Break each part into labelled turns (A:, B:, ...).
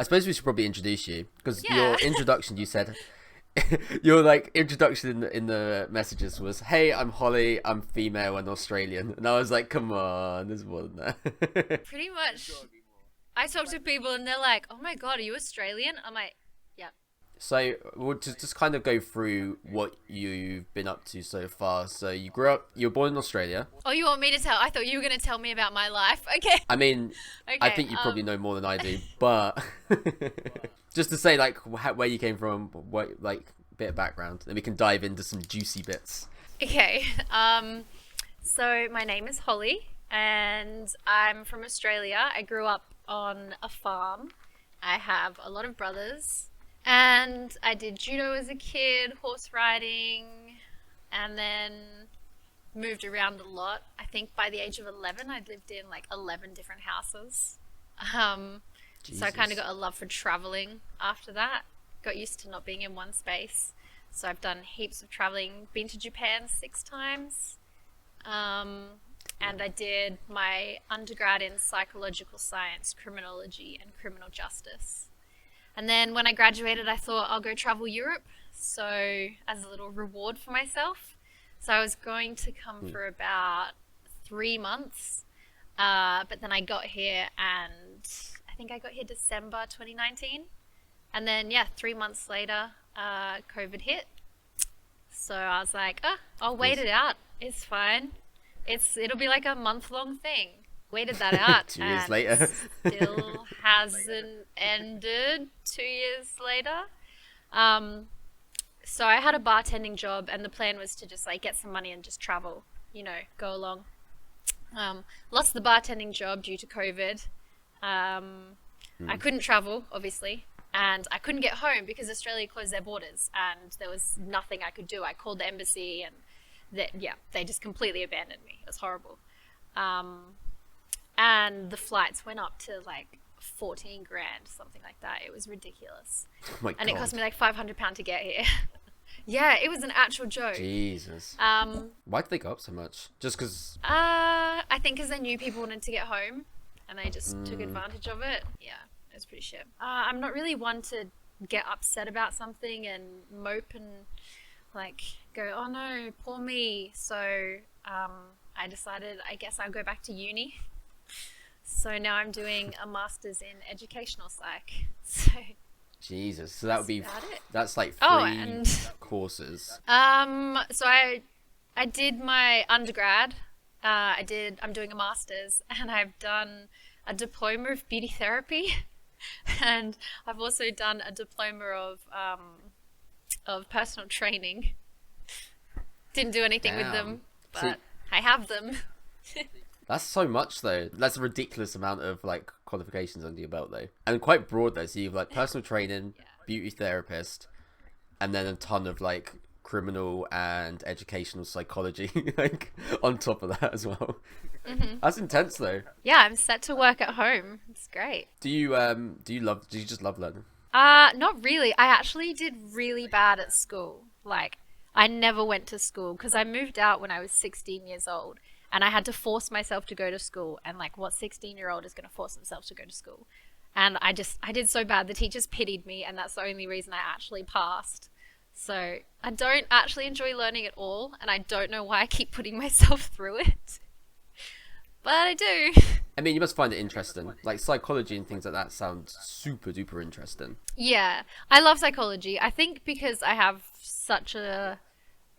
A: I suppose we should probably introduce you because
B: Yeah.
A: your introduction, you said, your like introduction in the messages was, "Hey, I'm Holly. I'm female and Australian," and I was like, "Come on, there's more than that."
B: Pretty much. I talk to people and they're like, "Oh my god, are you Australian?" I'm like, "Yeah."
A: So we'll just kind of go through what you've been up to so far. So you were born in Australia.
B: Oh, you want me to tell? I thought you were gonna tell me about my life. Okay.
A: I mean, I
B: Okay.
A: think you probably know more than I do, but just to say like where you came from, what like bit of background, then we can dive into some juicy bits.
B: Okay. So my name is Holly, and I'm from Australia. I grew up on a farm. I have a lot of brothers, and I did judo as a kid, horse riding, and then moved around a lot. I think by the age of 11, I'd lived in like 11 different houses. So I kind of
A: Jesus.
B: got a love for traveling after that. Got used to not being in one space. So I've done heaps of traveling. Been to Japan 6 times. Um, and I did my undergrad in psychological science, criminology, and criminal justice. And then when I graduated, I thought I'll go travel Europe. So as a little reward for myself. So I was going to come for about 3 months. But then I got here and I think I got here December 2019. And then, yeah, 3 months later, COVID hit. So I was like, oh, I'll
A: Of
B: wait
A: course.
B: it out. It's fine. It'll be like a month-long thing. Waited that out
A: 2 years
B: and
A: later.
B: still hasn't ended 2 years later. Um, so I had a bartending job and the plan was to just like get some money and just travel, go along. Lost the bartending job due to COVID. I couldn't travel, obviously, and I couldn't get home because Australia closed their borders and there was nothing I could do. I called the embassy and they just completely abandoned me. It was horrible. And the flights went up to like 14 grand, something like that. It was ridiculous.
A: Oh my
B: And it cost
A: god.
B: me like £500 to get here. Yeah, it was an actual joke.
A: Jesus.
B: Um,
A: Why did they go up so much? Just because.
B: I think because they knew people wanted to get home and they just took advantage of it. Yeah, it was pretty shit. I'm not really one to get upset about something and mope and like go, oh no, poor me. So I decided I guess I'll go back to uni. So now I'm doing a master's in educational psych. So
A: Jesus. So that would
B: that's
A: be.
B: about it.
A: That's like
B: Oh,
A: three
B: and
A: courses.
B: so I did my undergrad. I'm doing a master's and I've done a diploma of beauty therapy and I've also done a diploma of personal training. Didn't do anything with
A: Damn.
B: them,
A: See,
B: but I have them.
A: that's so much though. That's a ridiculous amount of like qualifications under your belt though, and quite broad though. So you've like personal training, beauty therapist, and then a ton of like criminal and educational psychology like on top of that as well. That's intense though.
B: Yeah, I'm set to work at home. It's great.
A: Do you just love learning?
B: Not really. I actually did really bad at school. Like, I never went to school because I moved out when I was 16 years old and I had to force myself to go to school. And like, what 16-year-old is going to force themselves to go to school? And I did so bad. The teachers pitied me, and that's the only reason I actually passed. So I don't actually enjoy learning at all, and I don't know why I keep putting myself through it, but I do.
A: I mean, you must find it interesting. Like psychology and things like that sound super duper interesting.
B: Yeah, I love psychology. I think because I have such a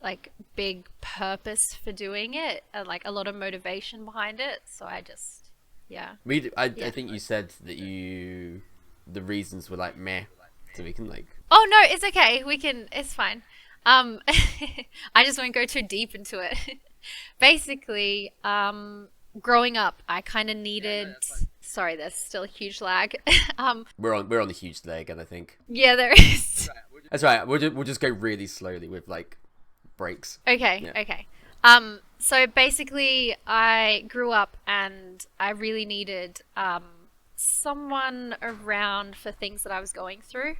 B: like big purpose for doing it and like a lot of motivation behind it. So I just, yeah.
A: I
B: Yeah.
A: think you said that the reasons were like meh, so we can like.
B: Oh no, it's okay. It's fine. Um, I just won't go too deep into it. Basically, growing up, I kind of needed. Sorry, there's still a huge lag.
A: We're on a huge leg, and I think
B: Yeah, there is.
A: that's right. We'll just go really slowly with like breaks.
B: Okay,
A: Yeah.
B: okay. So basically, I grew up and I really needed someone around for things that I was going through.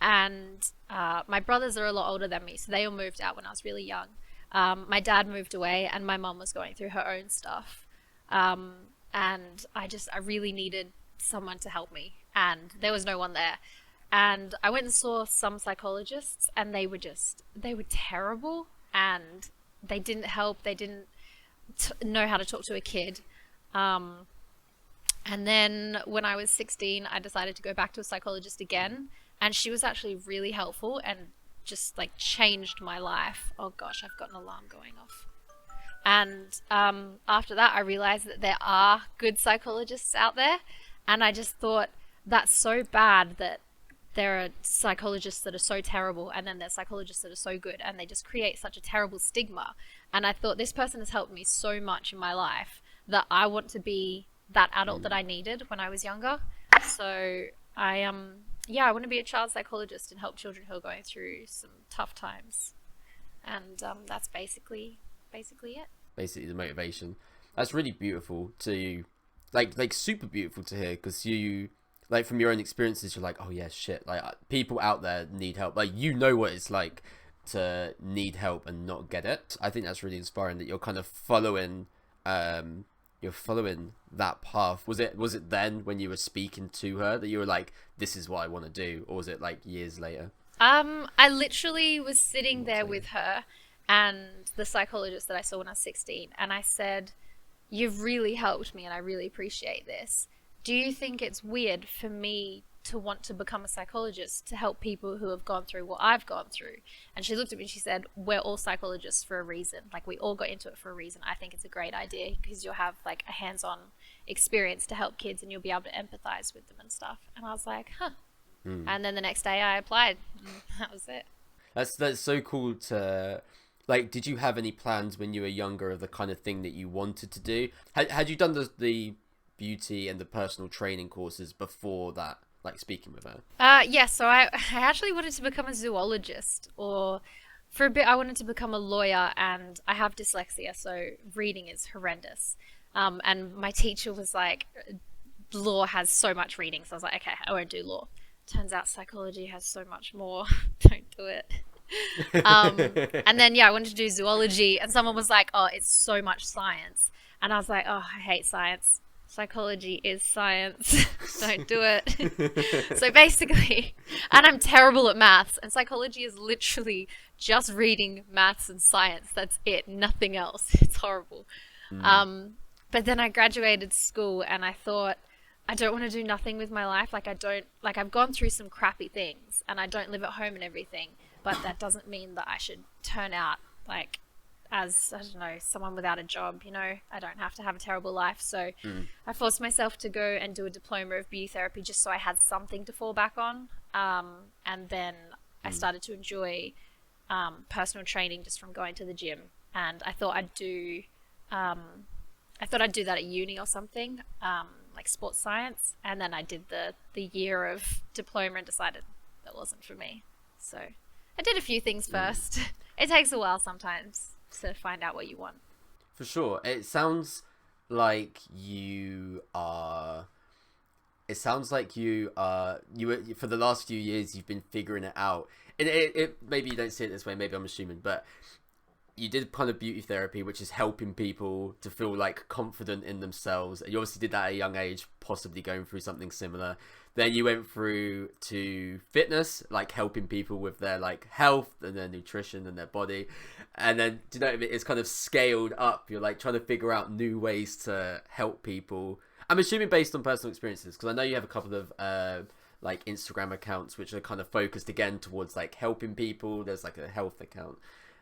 B: And my brothers are a lot older than me, so they all moved out when I was really young. My dad moved away, and my mum was going through her own stuff. And I really needed someone to help me and there was no one there. And I went and saw some psychologists, and they were terrible, and they didn't help. They didn't know how to talk to a kid. And then when I was 16, I decided to go back to a psychologist again, and she was actually really helpful and just like changed my life. Oh gosh, I've got an alarm going off. And after that, I realized that there are good psychologists out there, and I just thought that's so bad that there are psychologists that are so terrible, and then there's psychologists that are so good, and they just create such a terrible stigma. And I thought, this person has helped me so much in my life that I want to be that adult that I needed when I was younger. So I want to be a child psychologist and help children who are going through some tough times. And that's basically it.
A: Basically the motivation. That's really beautiful to, like super beautiful to hear, because you, like, from your own experiences, you're like, oh yeah, shit, like, people out there need help. Like, you know what it's like to need help and not get it. I think that's really inspiring that you're kind of following that path. Was it then when you were speaking to her that you were like, this is what I want to do, or was it like years later?
B: I literally was sitting there with her and the psychologist that I saw when I was 16, and I said, you've really helped me and I really appreciate this. Do you think it's weird for me to want to become a psychologist to help people who have gone through what I've gone through? And she looked at me and she said, we're all psychologists for a reason. Like, we all got into it for a reason. I think it's a great idea because you'll have like a hands-on experience to help kids and you'll be able to empathize with them and stuff. And I was like, huh. And then the next day I applied, and that was it.
A: That's so cool to, like, did you have any plans when you were younger of the kind of thing that you wanted to do? Had you done the beauty and the personal training courses before that, like speaking with her?
B: Yeah, so I actually wanted to become a zoologist, or for a bit I wanted to become a lawyer, and I have dyslexia, so reading is horrendous. And my teacher was like, law has so much reading, so I was like, okay, I won't do law. Turns out psychology has so much more. Don't do it. And then I wanted to do zoology, and someone was like, oh, it's so much science. And I was like, oh, I hate science. Psychology is science. Don't do it. So basically, and I'm terrible at maths, and psychology is literally just reading maths and science. That's it, nothing else. It's horrible. But then I graduated school and I thought, I don't want to do nothing with my life. I've gone through some crappy things and I don't live at home and everything, but that doesn't mean that I should turn out like as, I don't know, someone without a job, you know. I don't have to have a terrible life. So I forced myself to go and do a diploma of beauty therapy just so I had something to fall back on. And then I started to enjoy personal training just from going to the gym. And I thought I'd do that at uni or something, like sports science. And then I did the year of diploma and decided that wasn't for me. So I did a few things first. It takes a while sometimes to find out what you want.
A: For sure. It sounds like you are for the last few years you've been figuring it out. It maybe you don't see it this way, maybe I'm assuming, but you did kind of beauty therapy, which is helping people to feel like confident in themselves. You obviously did that at a young age, possibly going through something similar. Then you went through to fitness, like helping people with their like health and their nutrition and their body. And then, do you know, it's kind of scaled up. You're like trying to figure out new ways to help people. I'm assuming based on personal experiences, because I know you have a couple of like Instagram accounts which are kind of focused again towards like helping people. There's like a health account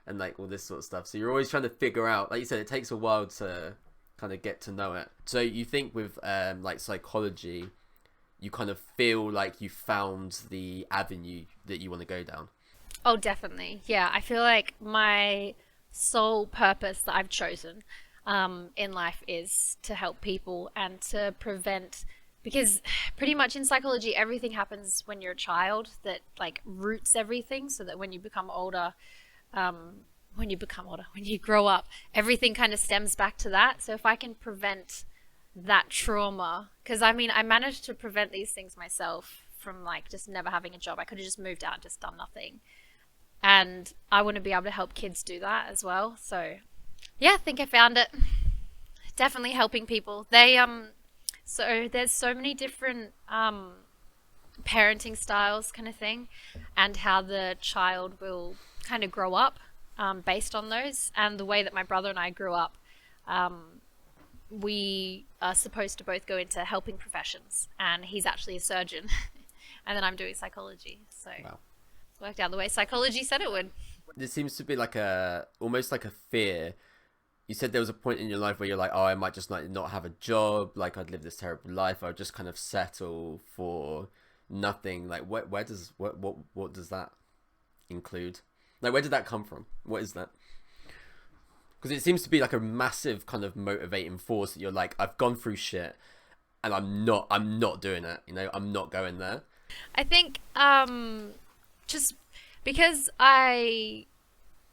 A: and like all this sort of stuff. So you're always trying to figure out, like you said, it takes a while to kind of get to know it. So you think with like psychology, you kind of feel like you found the avenue that you want to go down?
B: Oh, definitely. Yeah, I feel like my sole purpose that I've chosen in life is to help people and to prevent, because pretty much in psychology, everything happens when you're a child that like roots everything, so that when you become older, when you grow up, everything kind of stems back to that. So if I can prevent that trauma, because I mean, I managed to prevent these things myself from like just never having a job. I could have just moved out and just done nothing. And I want to be able to help kids do that as well. So yeah, I think I found it. Definitely helping people. So there's so many different parenting styles kind of thing, and how the child will kind of grow up based on those. And the way that my brother and I grew up, we are supposed to both go into helping professions, and he's actually a surgeon, and then I'm doing psychology. So
A: Wow.
B: it's worked out the way psychology said it would.
A: There seems to be like almost like a fear. You said there was a point in your life where you're like, oh, I might just like not have a job, like I'd live this terrible life, I'd just kind of settle for nothing. Like where does what does that include? Like where did that come from? What is that? Because it seems to be like a massive kind of motivating force that you're like, I've gone through shit and I'm not doing it, you know, I'm not going there.
B: I think just because I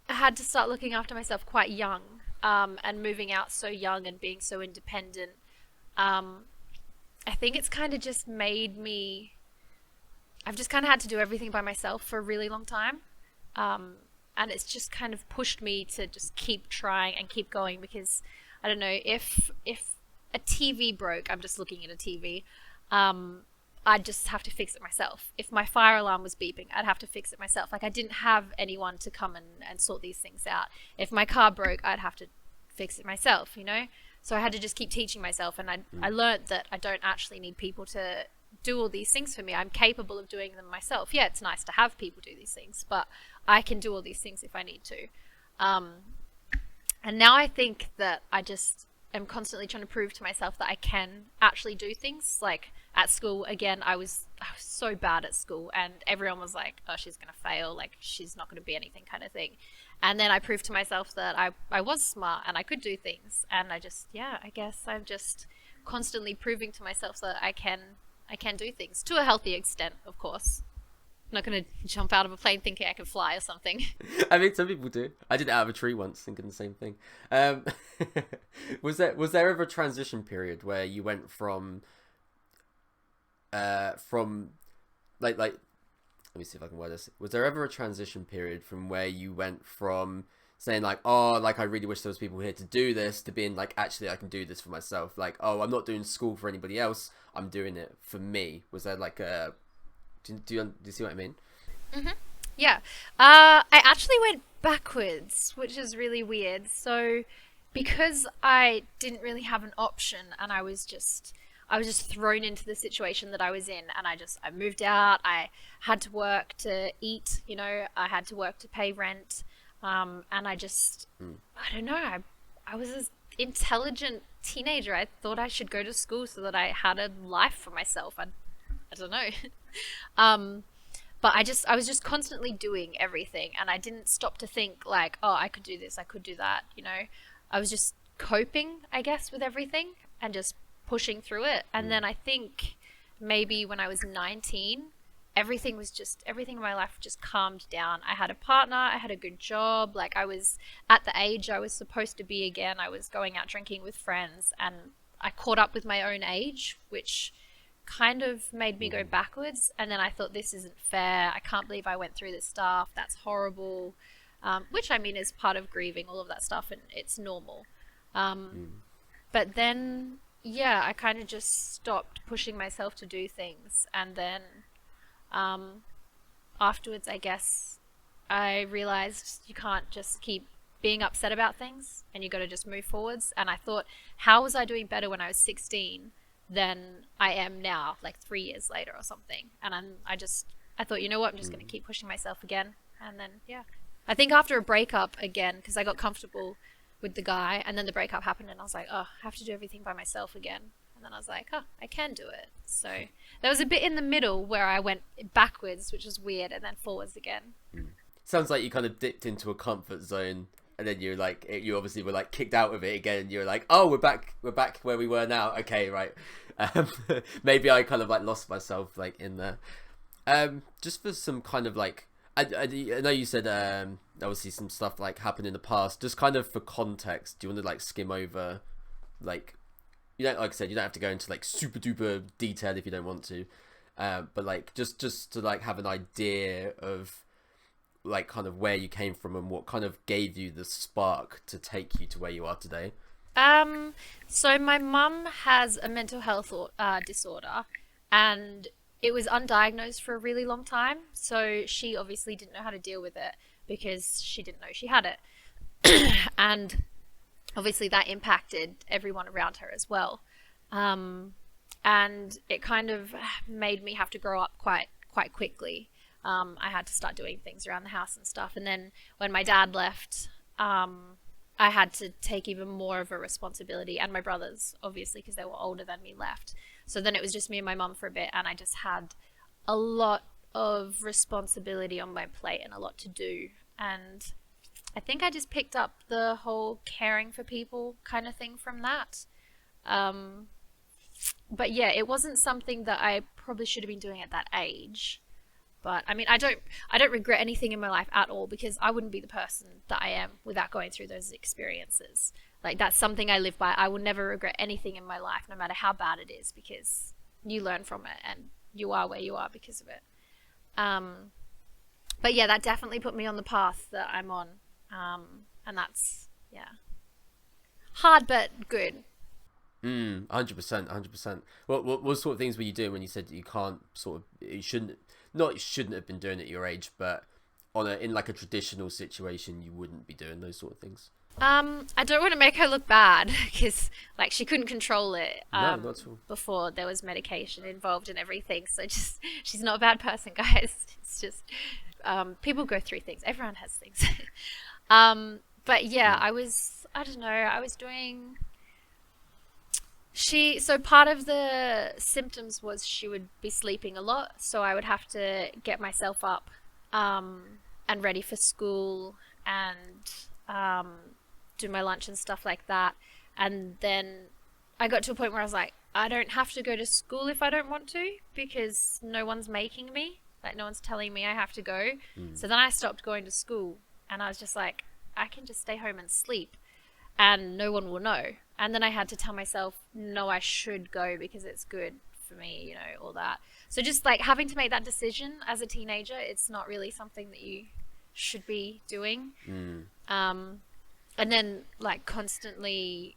B: had to start looking after myself quite young, and moving out so young and being so independent, I think it's kind of just made me, I've just kind of had to do everything by myself for a really long time. And it's just kind of pushed me to just keep trying and keep going, because I don't know, if a TV broke, I'm just looking at a TV, I'd just have to fix it myself. If my fire alarm was beeping, I'd have to fix it myself. Like I didn't have anyone to come and sort these things out. If my car broke, I'd have to fix it myself, you know? So I had to just keep teaching myself, and I learned that I don't actually need people to do all these things for me. I'm capable of doing them myself. Yeah, it's nice to have people do these things, but I can do all these things if I need to. And now I think that I just am constantly trying to prove to myself that I can actually do things. Like at school, again, I was so bad at school, and everyone was like, oh, she's going to fail, like she's not going to be anything kind of thing. And then I proved to myself that I was smart and I could do things. And I guess I'm just constantly proving to myself that I can do things to a healthy extent, of course. I'm not going to jump out of a plane thinking I can fly or something.
A: I mean, some people do. I did it out of a tree once, thinking the same thing. Was there ever a transition period where you went from like let me see if I can word this. Was there ever a transition period from where you went from saying like, oh, like I really wish there was people here to do this, to being like, actually I can do this for myself? Like, oh, I'm not doing school for anybody else, I'm doing it for me. Was there like a do you see what I mean?
B: Mm-hmm. Yeah. I actually went backwards, which is really weird. So because I didn't really have an option, and I was just thrown into the situation that I was in, and I moved out. I had to work to eat, you know, I had to work to pay rent. And I don't know, I was an intelligent teenager. I thought I should go to school so that I had a life for myself. I don't know. But I was just constantly doing everything, and I didn't stop to think like, oh, I could do this, I could do that, you know. I was just coping, I guess, with everything and just pushing through it. And then I think maybe when I was 19, everything in my life just calmed down. I had a partner, I had a good job, like I was at the age I was supposed to be again. I was going out drinking with friends, and I caught up with my own age, which kind of made me go backwards. And then I thought, this isn't fair, I can't believe I went through this stuff, that's horrible. Which I mean is part of grieving, all of that stuff, and it's normal. But then yeah, I kind of just stopped pushing myself to do things. And then afterwards, I guess I realized you can't just keep being upset about things, and you got to just move forwards. And I thought, how was I doing better when I was 16 than I am now, like 3 years later or something? And I thought, you know what, I'm just going to keep pushing myself again. And then yeah, I think after a breakup again, because I got comfortable with the guy, and then the breakup happened, and I was like, oh, I have to do everything by myself again. And then I was like, oh, I can do it. So there was a bit in the middle where I went backwards, which was weird, and then forwards again.
A: Sounds like you kind of dipped into a comfort zone, and then you obviously were like kicked out of it again, and you're like, oh, we're back where we were now. Okay, right. Maybe I kind of like lost myself like in there. Just for some kind of like, I know you said obviously some stuff like happened in the past. Just kind of for context, do you want to like skim over, like, you don't, like I said, you don't have to go into like super duper detail if you don't want to, but like just to like have an idea of like kind of where you came from and what kind of gave you the spark to take you to where you are today.
B: So my mum has a mental health disorder, and it was undiagnosed for a really long time. So she obviously didn't know how to deal with it because she didn't know she had it. And obviously that impacted everyone around her as well. And it kind of made me have to grow up quite quickly. I had to start doing things around the house and stuff. And then when my dad left, I had to take even more of a responsibility, and my brothers, obviously, because they were older than me, left. So then it was just me and my mum for a bit, and I just had a lot of responsibility on my plate and a lot to do. And I think I just picked up the whole caring for people kind of thing from that. But yeah, it wasn't something that I probably should have been doing at that age. But I mean, I don't regret anything in my life at all, because I wouldn't be the person that I am without going through those experiences. Like, that's something I live by. I will never regret anything in my life, no matter how bad it is, because you learn from it and you are where you are because of it. But yeah, that definitely put me on the path that I'm on. And that's, yeah, hard but good.
A: 100%, 100%. What sort of things were you doing when you said that you can't sort of, you shouldn't have been doing it at your age, but in like a traditional situation, you wouldn't be doing those sort of things?
B: I don't want to make her look bad, because like she couldn't control it
A: No, not at all.
B: before there was medication involved and everything. So just, she's not a bad person, guys. It's just people go through things. Everyone has things. But yeah, I don't know, I was doing. So part of the symptoms was she would be sleeping a lot, so I would have to get myself up and ready for school and do my lunch and stuff like that. And then I got to a point where I was like, I don't have to go to school if I don't want to, because no one's making me. Like, no one's telling me I have to go. So then I stopped going to school, and I was just like, I can just stay home and sleep, and no one will know. And then I had to tell myself, no, I should go because it's good for me, you know, all that. So just like having to make that decision as a teenager, it's not really something that you should be doing. And then like constantly,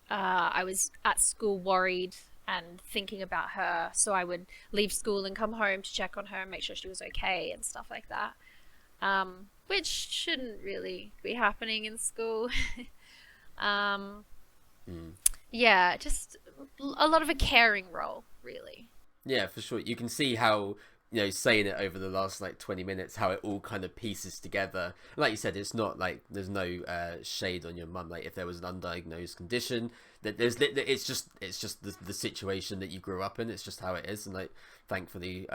B: I was at school worried and thinking about her. So I would leave school and come home to check on her and make sure she was okay and stuff like that. Which shouldn't really be happening in school. Yeah, just a lot of a caring role, really.
A: Yeah, for sure. You can see how, saying it over the last like 20 minutes, how it all kind of pieces together. Like you said, it's not like there's no shade on your mum. Like if there was an undiagnosed condition, that it's just the situation that you grew up in. It's just how it is. And like, thankfully,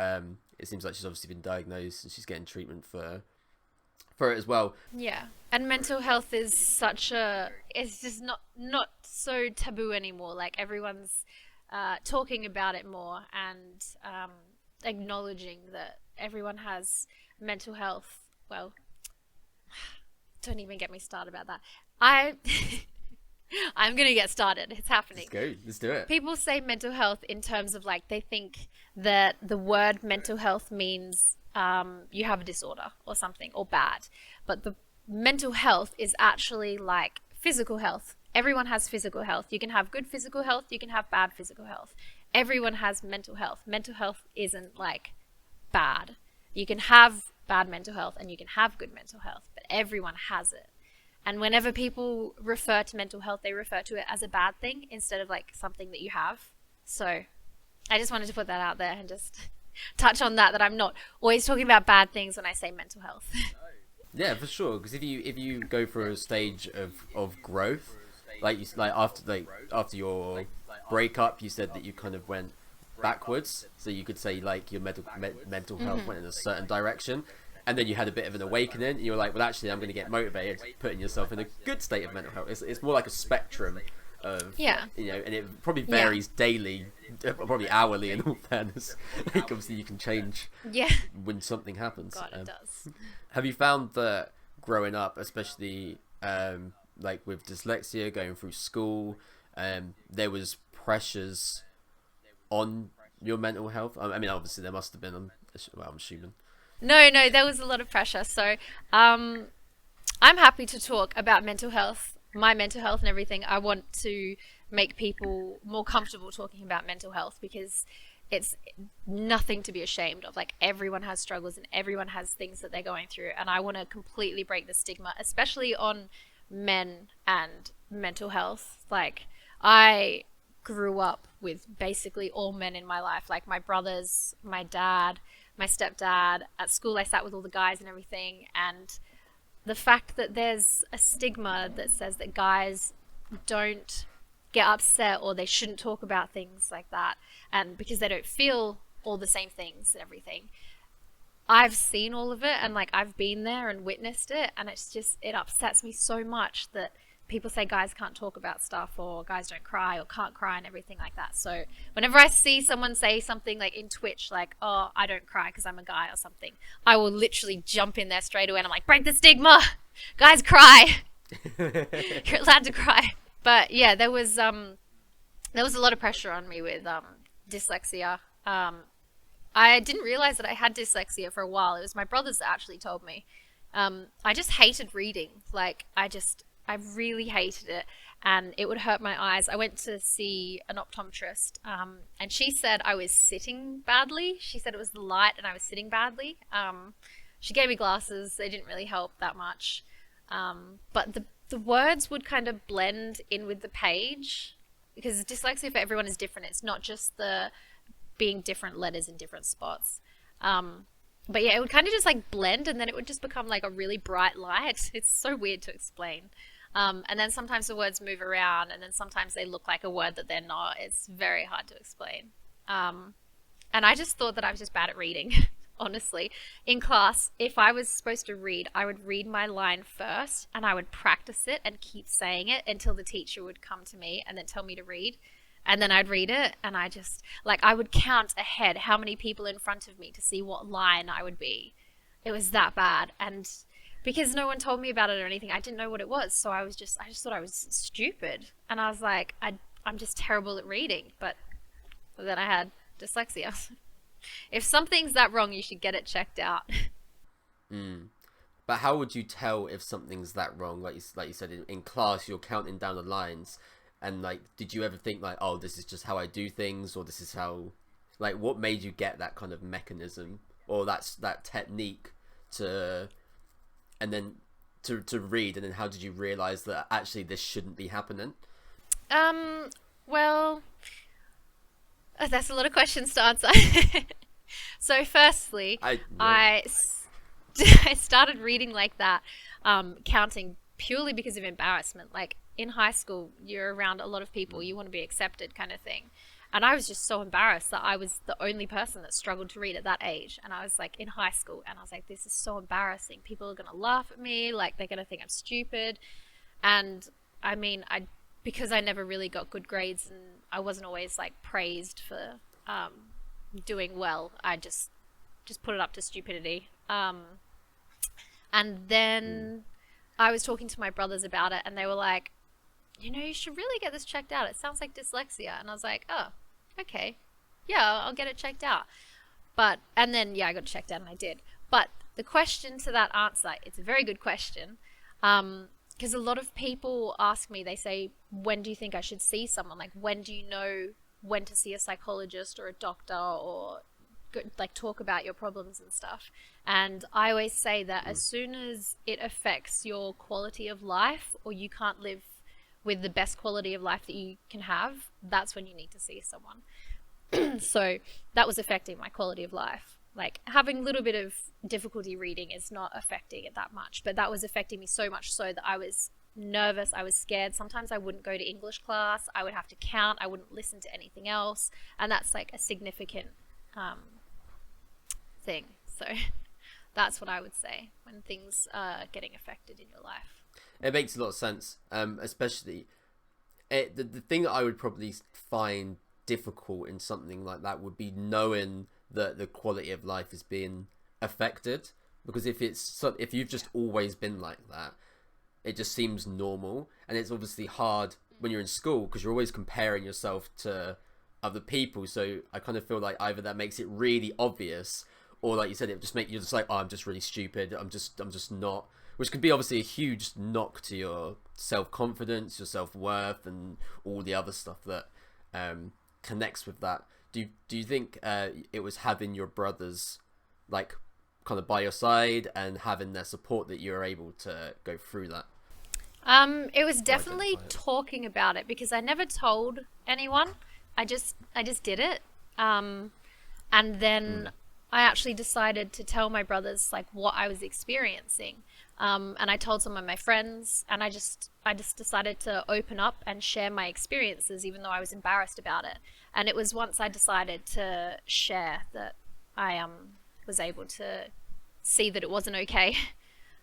A: it seems like she's obviously been diagnosed and she's getting treatment for it as well.
B: Yeah, and mental health is it's just not so taboo anymore. Like everyone's talking about it more and acknowledging that everyone has mental health. Well, don't even get me started about that. I'm gonna get started. It's happening.
A: Let's go. Let's do it.
B: People say mental health in terms of like, they think that the word mental health means you have a disorder or something, or bad. But the mental health is actually like physical health. Everyone has physical health. You can have good physical health, you can have bad physical health. Everyone has mental health. Mental health isn't like bad. You can have bad mental health and you can have good mental health, but everyone has it. And whenever people refer to mental health, they refer to it as a bad thing instead of like something that you have. So I just wanted to put that out there and just touch on that I'm not always talking about bad things when I say mental health.
A: Yeah, for sure. Because if you go through a stage of growth, after your breakup, you said that you kind of went backwards. So you could say like your mental health went in a certain direction, and then you had a bit of an awakening. And you were like, well, actually, I'm going to get motivated, putting yourself in a good state of mental health. It's more like a spectrum of, and it probably varies daily, probably hourly in all fairness. Like obviously you can change when something happens.
B: God, it does.
A: Have you found that growing up, especially like with dyslexia, going through school, there was pressures on your mental health? I mean, obviously there must have been, I'm assuming.
B: No, there was a lot of pressure. So I'm happy to talk about mental health, my mental health and everything. I want to make people more comfortable talking about mental health, because it's nothing to be ashamed of. Like, everyone has struggles and everyone has things that they're going through, and I want to completely break the stigma, especially on men and mental health. Like, I grew up with basically all men in my life, like my brothers, my dad, my stepdad. At school I sat with all the guys and everything, and the fact that there's a stigma that says that guys don't get upset or they shouldn't talk about things like that, and because they don't feel all the same things and everything. I've seen all of it, and like, I've been there and witnessed it, and it's just, it upsets me so much that people say guys can't talk about stuff, or guys don't cry or can't cry and everything like that. So whenever I see someone say something like in Twitch, like, oh, I don't cry because I'm a guy or something, I will literally jump in there straight away and I'm like, break the stigma, guys cry. You're allowed to cry. But yeah, there was a lot of pressure on me with dyslexia. I didn't realize that I had dyslexia for a while. It was my brothers that actually told me. I just hated reading. Like, I really hated it, and it would hurt my eyes. I went to see an optometrist, and she said I was sitting badly. She said it was the light and I was sitting badly. She gave me glasses. They didn't really help that much. But the words would kind of blend in with the page, because dyslexia for everyone is different. It's not just the being different letters in different spots. But yeah, it would kind of just like blend, and then it would just become like a really bright light. It's so weird to explain. And then sometimes the words move around, and then sometimes they look like a word that they're not. It's very hard to explain. And I just thought that I was just bad at reading. Honestly, in class, if I was supposed to read, I would read my line first, and I would practice it and keep saying it until the teacher would come to me and then tell me to read. And then I'd read it, and I just, like, I would count ahead how many people in front of me to see what line I would be. It was that bad. And because no one told me about it or anything, I didn't know what it was. So I just thought I was stupid. And I was like, I'm just terrible at reading. But then I had dyslexia. If something's that wrong, you should get it checked out.
A: But how would you tell if something's that wrong? Like you said, in class, you're counting down the lines. And like, did you ever think like, oh, this is just how I do things, or this is how, like, what made you get that kind of mechanism or that technique to, and then to read, and then how did you realize that actually this shouldn't be happening?
B: Well, that's a lot of questions to answer. So firstly, I started reading like that, counting purely because of embarrassment. Like, in high school, you're around a lot of people, you want to be accepted kind of thing. And I was just so embarrassed that I was the only person that struggled to read at that age. And I was like in high school, and I was like, this is so embarrassing. People are going to laugh at me, like they're going to think I'm stupid. And I mean, because I never really got good grades and I wasn't always like praised for doing well, I just put it up to stupidity. And then I was talking to my brothers about it, and they were like, you know, you should really get this checked out. It sounds like dyslexia. And I was like, oh, okay. Yeah, I'll get it checked out. And then, yeah, I got it checked out, and I did. But the question to that answer, it's a very good question. Because a lot of people ask me, they say, when do you think I should see someone? Like, when do you know when to see a psychologist or a doctor, or like talk about your problems and stuff? And I always say that as soon as it affects your quality of life, or you can't live with the best quality of life that you can have, that's when you need to see someone. So that was affecting my quality of life. Like, having a little bit of difficulty reading is not affecting it that much, but that was affecting me so much so that I was nervous, I was scared. Sometimes I wouldn't go to English class, I would have to count, I wouldn't listen to anything else, and that's like a significant thing. So that's what I would say when things are getting affected in your life.
A: It makes a lot of sense, especially the thing that I would probably find difficult in something like that would be knowing that the quality of life is being affected. Because if you've just always been like that, it just seems normal, and it's obviously hard when you're in school because you're always comparing yourself to other people. So I kind of feel like either that makes it really obvious, or like you said, it just make you just like, oh, I'm just really stupid. I'm just not. Which could be obviously a huge knock to your self-confidence, your self-worth, and all the other stuff that connects with that. do you think it was having your brothers like kind of by your side and having their support that you were able to go through that?
B: It was
A: Or
B: definitely
A: identify it?
B: talking about it because I never told anyone. I just did it. And then I actually decided to tell my brothers like what I was experiencing. And I told some of my friends, and I just decided to open up and share my experiences, even though I was embarrassed about it. And it was once I decided to share that I was able to see that it wasn't okay.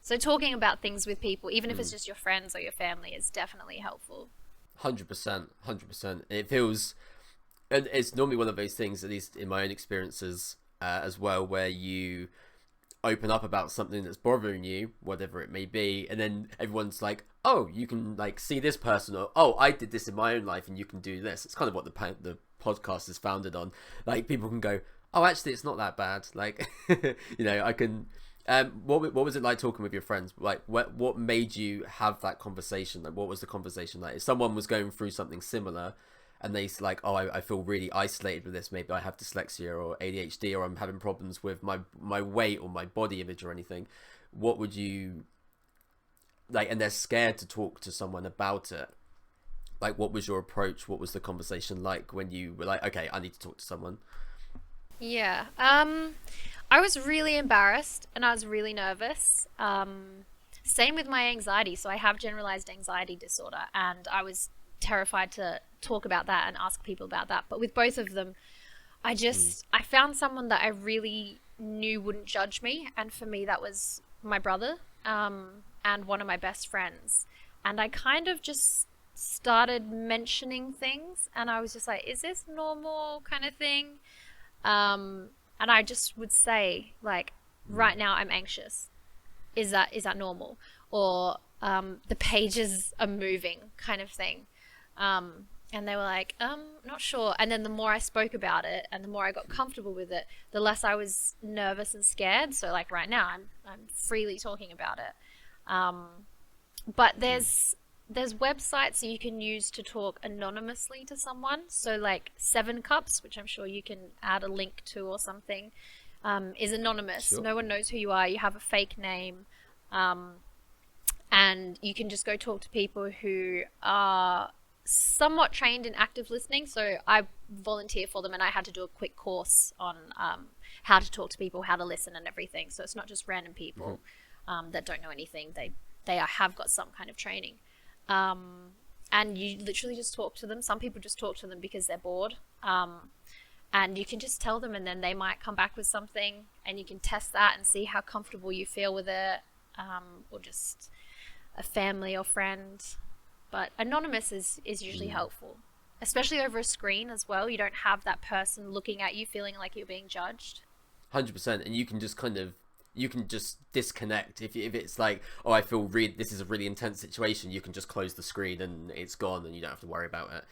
B: So talking about things with people, even if it's just your friends or your family, is definitely helpful.
A: 100%, 100%. It feels, and it's normally one of those things, at least in my own experiences as well, where you open up about something that's bothering you, whatever it may be, and then everyone's like, "Oh, you can like see this person," or "Oh, I did this in my own life, and you can do this." It's kind of what the podcast is founded on. Like people can go, "Oh, actually, it's not that bad." Like, I can. What was it like talking with your friends? Like, what made you have that conversation? Like, what was the conversation like? If someone was going through something similar, and they like, oh, I feel really isolated with this. Maybe I have dyslexia or ADHD, or I'm having problems with my weight or my body image or anything. What would you like? And they're scared to talk to someone about it. Like, what was your approach? What was the conversation like when you were like, okay, I need to talk to someone?
B: Yeah. I was really embarrassed and I was really nervous. Same with my anxiety. So I have generalized anxiety disorder, and I was terrified to talk about that and ask people about that. But with both of them, I found someone that I really knew wouldn't judge me, and for me that was my brother, and one of my best friends. And I kind of just started mentioning things, and I was just like, "Is this normal?" kind of thing. And I just would say like, "Right now I'm anxious. Is that normal?" Or the pages are moving, kind of thing. And they were like, not sure. And then the more I spoke about it and the more I got comfortable with it, the less I was nervous and scared. So like right now I'm freely talking about it. But there's websites that you can use to talk anonymously to someone. So like Seven Cups, which I'm sure you can add a link to or something, is anonymous.
A: Sure.
B: No one knows who you are. You have a fake name. And you can just go talk to people who are somewhat trained in active listening. So I volunteer for them, and I had to do a quick course on how to talk to people, how to listen, and everything. So it's not just random people that don't know anything. They have got some kind of training, and you literally just talk to them. Some people just talk to them because they're bored, and you can just tell them, and then they might come back with something, and you can test that and see how comfortable you feel with it, or just a family or friend. But anonymous is usually helpful, especially over a screen as well. You don't have that person looking at you feeling like you're being judged.
A: 100%. And you can just you can just disconnect if it's like, oh, I feel this is a really intense situation. You can just close the screen and it's gone, and you don't have to worry about it.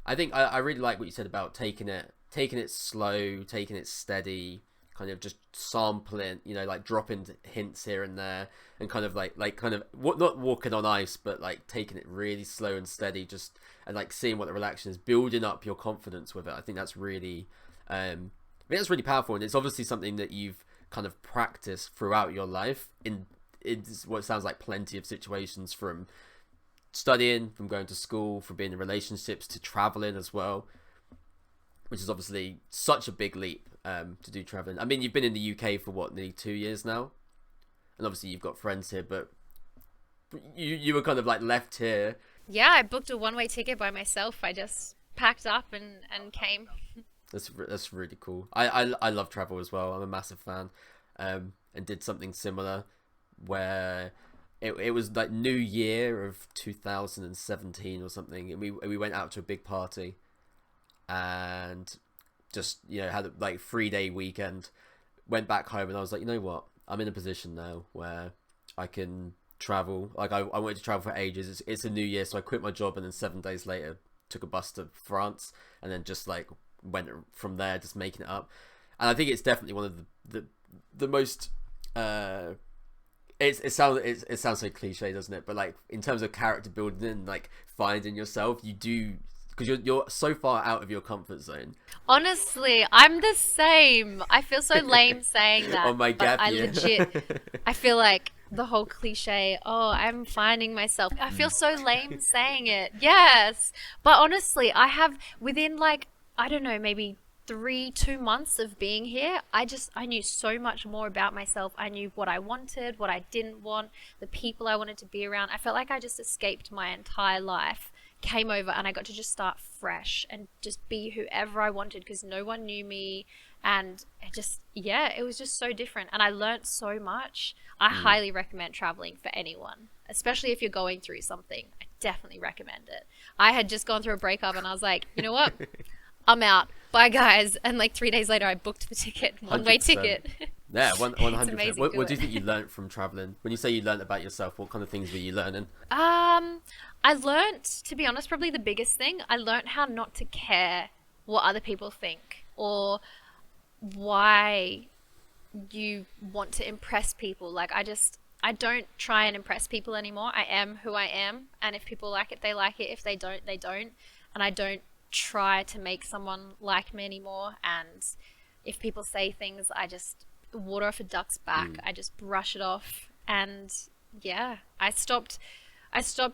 A: I think I really like what you said about taking it slow, taking it steady, kind of just sampling, like dropping hints here and there, and kind of not walking on ice, but like taking it really slow and steady, and like seeing what the relaxation is, building up your confidence with it. I think that's really, that's really powerful, and it's obviously something that you've kind of practiced throughout your life in what sounds like plenty of situations, from studying, from going to school, from being in relationships, to traveling as well, which is obviously such a big leap to do traveling. I mean, you've been in the UK for what, nearly 2 years now, and obviously you've got friends here, but you were kind of like left here.
B: Yeah, I booked a one-way ticket by myself. I just packed up and came.
A: That's really cool. I love travel as well. I'm a massive fan, and did something similar where it was like New Year of 2017 or something, and we went out to a big party, and just had a like 3-day weekend. Went back home, and I was like, you know what? I'm in a position now where I can travel. Like I wanted to travel for ages. It's a new year, so I quit my job, and then 7 days later took a bus to France, and then just like went from there, just making it up. And I think it's definitely one of the most it sounds so cliche, doesn't it? But like in terms of character building and like finding yourself, you do because you're so far out of your comfort zone.
B: Honestly, I'm the same. I feel so lame saying that.
A: On my gap
B: but
A: year.
B: I legit, I feel like the whole cliche, oh, I'm finding myself. I feel so lame saying it. Yes. But honestly, I have, within like, I don't know, maybe 2 months of being here, I knew so much more about myself. I knew what I wanted, what I didn't want, the people I wanted to be around. I felt like I just escaped my entire life, came over, and I got to just start fresh and just be whoever I wanted because no one knew me. And it was just so different. And I learned so much. I highly recommend traveling for anyone, especially if you're going through something. I definitely recommend it. I had just gone through a breakup and I was like, you know what? I'm out. Bye, guys. And like 3 days later, I booked the ticket, one-way ticket.
A: Yeah, 100%.
B: amazing.
A: What do you think you learned from traveling? When you say you learned about yourself, what kind of things were you learning?
B: I learned, to be honest, probably the biggest thing, I learned how not to care what other people think or why you want to impress people. Like, I don't try and impress people anymore. I am who I am, and if people like it, they like it. If they don't, they don't. And I don't try to make someone like me anymore. And if people say things, I just water off a duck's back. I just brush it off. And yeah, I stopped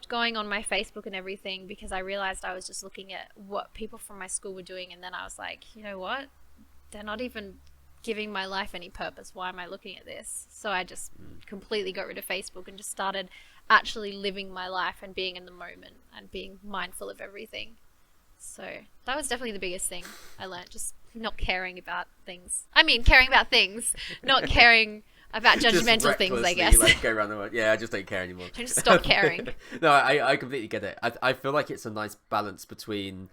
B: going on my Facebook and everything because I realized I was just looking at what people from my school were doing, and then I was like, you know what? They're not even giving my life any purpose. Why am I looking at this? So I just completely got rid of Facebook and just started actually living my life and being in the moment and being mindful of everything. So that was definitely the biggest thing I learned, just not caring about things. I mean, caring about things, not caring about judgmental things, I guess.
A: Like, go around the world. Yeah, I just don't care anymore.
B: I just stopped caring.
A: No, I completely get it. I feel like it's a nice balance between...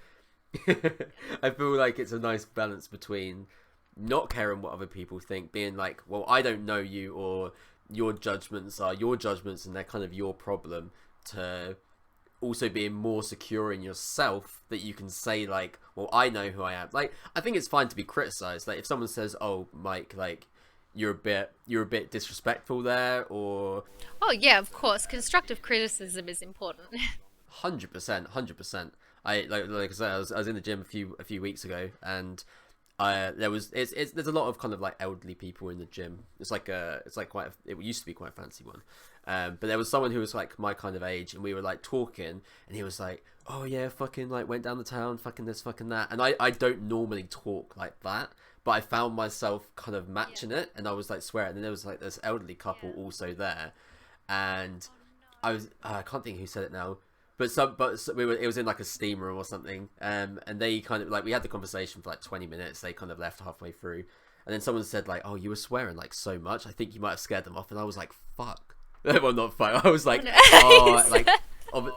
A: I feel like it's a nice balance between not caring what other people think, being like, well, I don't know you, or your judgments are your judgments and they're kind of your problem, to also being more secure in yourself that you can say like, well, I know who I am. Like, I think it's fine to be criticized. Like, if someone says, oh, Mike, like, you're a bit disrespectful there, or...
B: Oh yeah, of course, constructive criticism is important.
A: 100%. Like I said, I was in the gym a few weeks ago, and there's a lot of kind of like elderly people in the gym. It used to be quite a fancy one, but there was someone who was like my kind of age, and we were like talking, and he was like, oh yeah, fucking like went down the town, fucking this, fucking that, and I don't normally talk like that, but I found myself kind of matching it, and I was like swearing, and there was like this elderly couple also there, and I can't think who said it now. But it was in like a steam room or something, and they kind of like, we had the conversation for like 20 minutes. They kind of left halfway through, and then someone said like, "Oh, you were swearing like so much. I think you might have scared them off." And I was like, "Fuck." Well, not fuck. I was like, "Oh,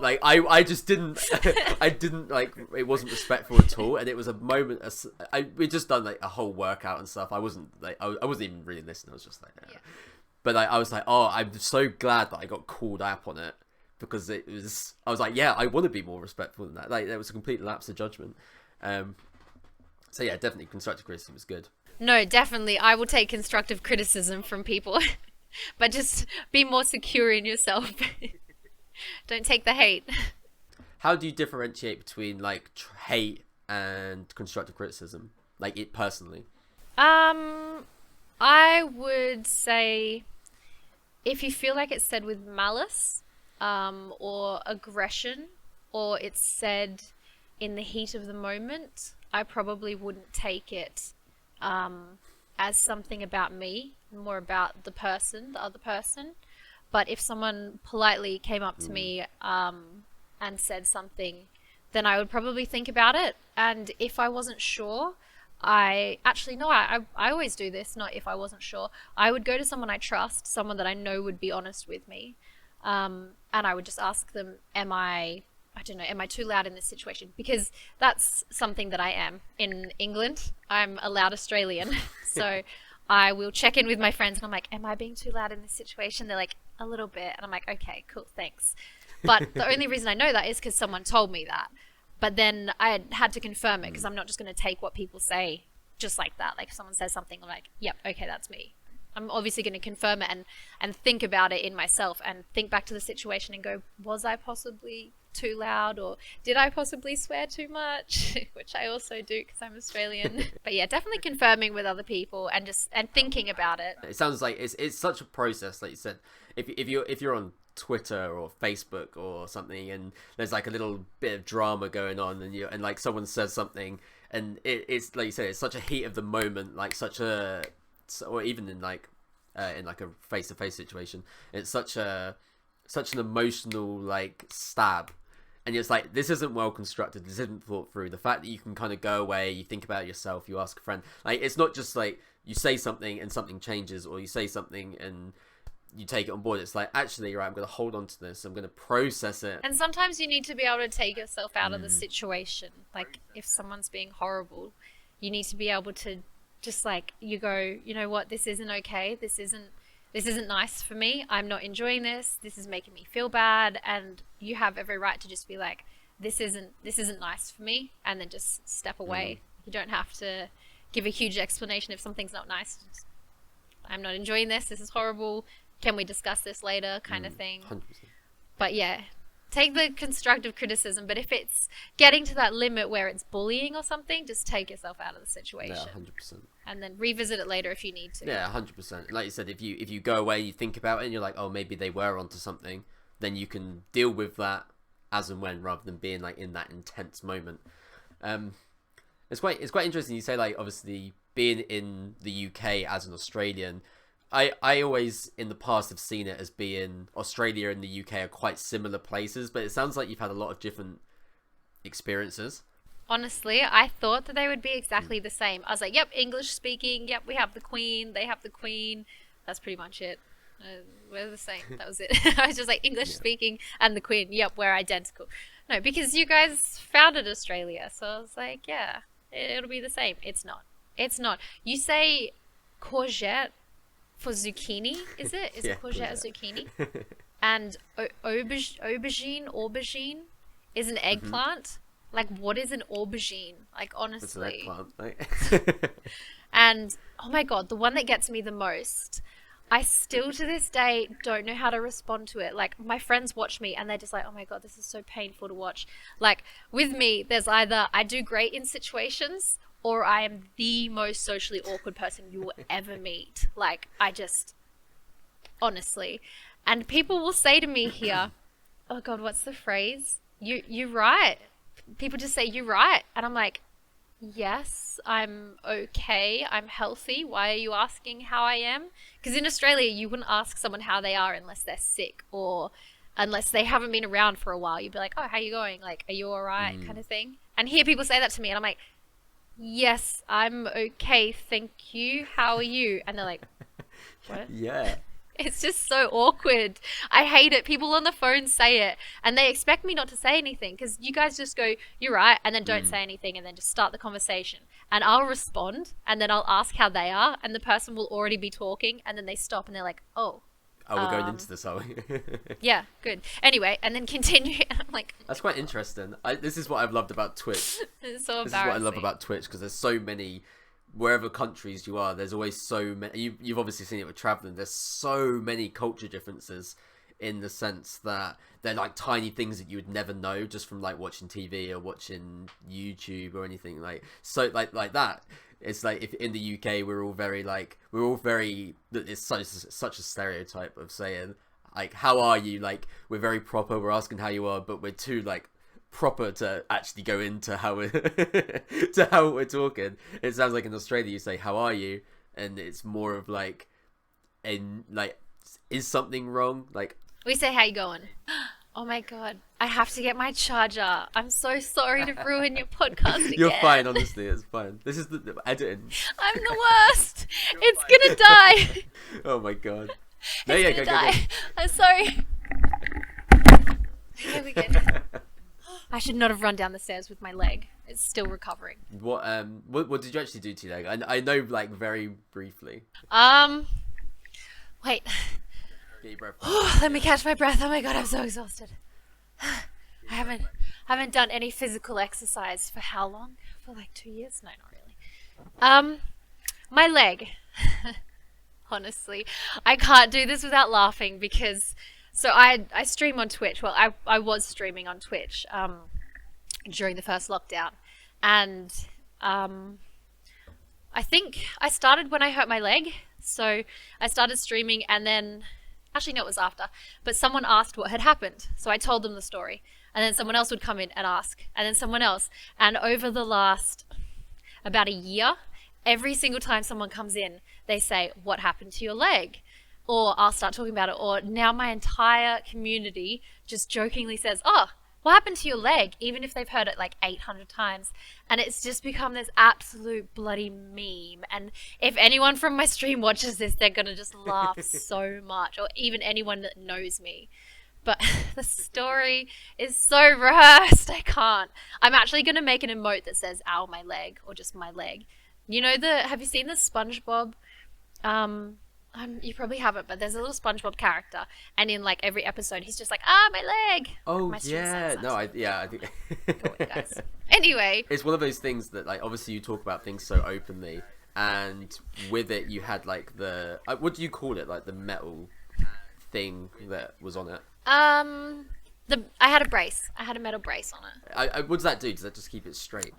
A: like I just didn't. I didn't like. It wasn't respectful at all, and it was a moment. We just done like a whole workout and stuff. I wasn't like I wasn't even really listening. I was just like, yeah. But I was like, oh, I'm so glad that I got called out on it. Because I was like, yeah, I want to be more respectful than that. Like, there was a complete lapse of judgment. So yeah, definitely constructive criticism is good.
B: No, definitely. I will take constructive criticism from people. But just be more secure in yourself. Don't take the hate.
A: How do you differentiate between like hate and constructive criticism? Like, it personally?
B: I would say if you feel like it's said with malice, or aggression, or it's said in the heat of the moment, I probably wouldn't take it as something about me, more about the other person. But if someone politely came up to me and said something, then I would probably think about it. And if I wasn't sure, I always do this, not if I wasn't sure. I would go to someone I trust, someone that I know would be honest with me. And I would just ask them, am I too loud in this situation? Because that's something that I am. In England, I'm a loud Australian. So I will check in with my friends and I'm like, am I being too loud in this situation? They're like, a little bit. And I'm like, okay, cool, thanks. But the only reason I know that is because someone told me that. But then I had to confirm it, because I'm not just going to take what people say just like that. Like, if someone says something, I'm like, yep, okay, that's me. I'm obviously going to confirm it and think about it in myself and think back to the situation and go, was I possibly too loud, or did I possibly swear too much, which I also do because I'm Australian. But yeah, definitely confirming with other people and thinking about it.
A: It sounds like it's such a process, like you said. If you're on Twitter or Facebook or something, and there's like a little bit of drama going on, and like someone says something, and it's like you said, it's such a heat of the moment, like or even in like a face-to-face situation, it's such an emotional like stab, and it's like, this isn't well constructed, this isn't thought through. The fact that you can kind of go away, you think about it yourself, you ask a friend, like, it's not just like you say something and something changes, or you say something and you take it on board. It's like, actually, right, I'm going to hold on to this, I'm going to process it.
B: And sometimes you need to be able to take yourself out of the situation. Like, if someone's being horrible, you need to be able to just, like, you go, you know what, this isn't okay, this isn't nice for me, I'm not enjoying this is making me feel bad, and you have every right to just be like, this isn't nice for me, and then just step away. You don't have to give a huge explanation if something's not nice. Just, I'm not enjoying this is horrible, can we discuss this later, kind of thing.
A: 100%.
B: But yeah, take the constructive criticism, but if it's getting to that limit where it's bullying or something, just take yourself out of the situation.
A: Yeah, 100%.
B: And then revisit it later if you need to.
A: Yeah, 100%. Like you said, if you go away, you think about it, and you're like, oh, maybe they were onto something, then you can deal with that as and when, rather than being like in that intense moment. It's quite interesting. You say, like, obviously being in the UK as an Australian, I always in the past have seen it as being Australia and the UK are quite similar places, but it sounds like you've had a lot of different experiences.
B: Honestly, I thought that they would be exactly the same. I was like, yep, English speaking, yep, we have the Queen, they have the Queen. That's pretty much it. We're the same. That was it. I was just like, English speaking and the Queen, yep, we're identical. No, because you guys founded Australia, so I was like, yeah, it'll be the same. It's not. It's not. You say courgette for zucchini, is it? Is
A: Yeah,
B: it courgette or zucchini? And aubergine is an eggplant. Like, what is an aubergine? Like, honestly.
A: It's an eggplant, like.
B: And, oh my God, the one that gets me the most, I still to this day don't know how to respond to it. Like, my friends watch me and they're just like, oh my God, this is so painful to watch. Like, with me, there's either I do great in situations, or I am the most socially awkward person you will ever meet. Like, I just, honestly. And people will say to me here, oh God, what's the phrase? You're right. People just say, you're right. And I'm like, yes, I'm okay, I'm healthy, why are you asking how I am? Because in Australia, you wouldn't ask someone how they are unless they're sick, or unless they haven't been around for a while. You'd be like, oh, how you going? Like, are you all right? Kind of thing. And here people say that to me, and I'm like, yes, I'm okay, thank you, how are you? And they're like, what?
A: Yeah.
B: It's just so awkward. I hate it. People on the phone say it and they expect me not to say anything, because you guys just go, you're right, and then don't say anything, and then just start the conversation. And I'll respond, and then I'll ask how they are, and the person will already be talking, and then they stop and they're like, oh,
A: we're going into this, are we?
B: yeah, good. Anyway, and then continue. And I'm like,
A: that's quite interesting. This is what I've loved about Twitch.
B: It's so embarrassing.
A: This is what I love about Twitch, because there's so many, wherever countries you are, there's always so many. You've obviously seen it with traveling. There's so many culture differences, in the sense that they're like tiny things that you would never know just from like watching TV or watching YouTube or anything so like that. It's like, if in the UK we're all very it's such a stereotype of saying like, how are you? Like, we're very proper, we're asking how you are, but we're too like proper to actually go into how we're to how we're talking. It sounds like in Australia you say, how are you? And it's more of like, is something wrong? Like,
B: we say, how you going? Oh my God, I have to get my charger. I'm so sorry to ruin your podcast again.
A: You're fine, honestly, it's fine. This is the editing.
B: I'm the worst. It's gonna die.
A: Oh my God.
B: No,
A: it's
B: gonna die. Go. I'm sorry. Okay, we're good. I should not have run down the stairs with my leg. It's still recovering.
A: What did you actually do to your leg? I know, like, very briefly.
B: Wait.
A: Get your breath.
B: Let me catch my breath. Oh my God, I'm so exhausted. I haven't done any physical exercise for how long? For like 2 years? No, not really. My leg. Honestly, I can't do this without laughing, because So I stream on Twitch. Well, I was streaming on Twitch during the first lockdown, and I think I started when I hurt my leg. So I started streaming, and then actually no, it was after. But someone asked what had happened, so I told them the story, and then someone else would come in and ask, and then someone else, and over the last about a year, every single time someone comes in, they say, "What happened to your leg?" Or I'll start talking about it, or now my entire community just jokingly says, "Oh, what happened to your leg?" Even if they've heard it like 800 times. And it's just become this absolute bloody meme. And if anyone from my stream watches this, they're going to just laugh so much, or even anyone that knows me. But the story is so rehearsed, I can't. I'm actually going to make an emote that says, "Ow, my leg," or just "my leg." You know, have you seen the SpongeBob? You probably haven't, but there's a little SpongeBob character, and in like every episode, he's just like, "Ah, my leg."
A: Oh
B: My stream
A: yeah,
B: says that.
A: no, I think
B: Go on, guys. Anyway,
A: it's one of those things that like obviously you talk about things so openly, and with it you had like the what do you call it, like the metal thing that was on it?
B: I had a brace. I had a metal brace on it.
A: What does that do? Does that just keep it straight?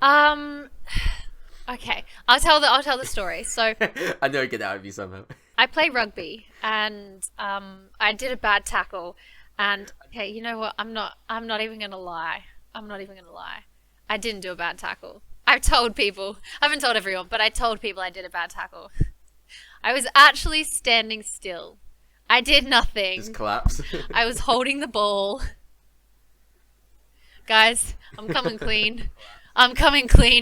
B: Okay, I'll tell the story. So
A: I know I get out of you somehow.
B: I play rugby, and I did a bad tackle, and okay, you know what? I'm not even gonna lie. I didn't do a bad tackle. I've told people. I haven't told everyone, but I told people I did a bad tackle. I was actually standing still. I did nothing.
A: Just collapse.
B: I was holding the ball. Guys, I'm coming clean.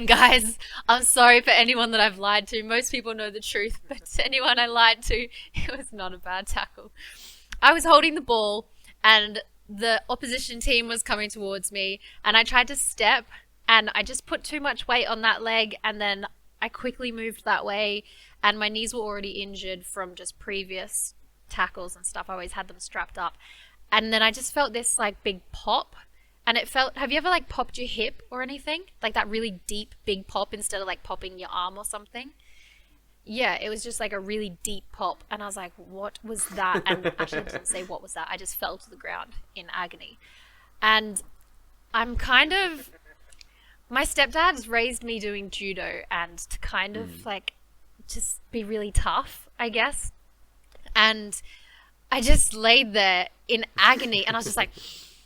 B: Guys. I'm sorry for anyone that I've lied to. Most people know the truth, but to anyone I lied to, it was not a bad tackle. I was holding the ball, and the opposition team was coming towards me, and I tried to step, and I just put too much weight on that leg, and then I quickly moved that way, and my knees were already injured from just previous tackles and stuff. I always had them strapped up, and then I just felt this like big pop. And it felt, have you ever like popped your hip or anything? Like that really deep, big pop instead of like popping your arm or something? Yeah, it was just like a really deep pop. And I was like, what was that? And actually I didn't say what was that. I just fell to the ground in agony. And I'm my stepdad's raised me doing judo and to kind of like just be really tough, I guess. And I just laid there in agony and I was just like,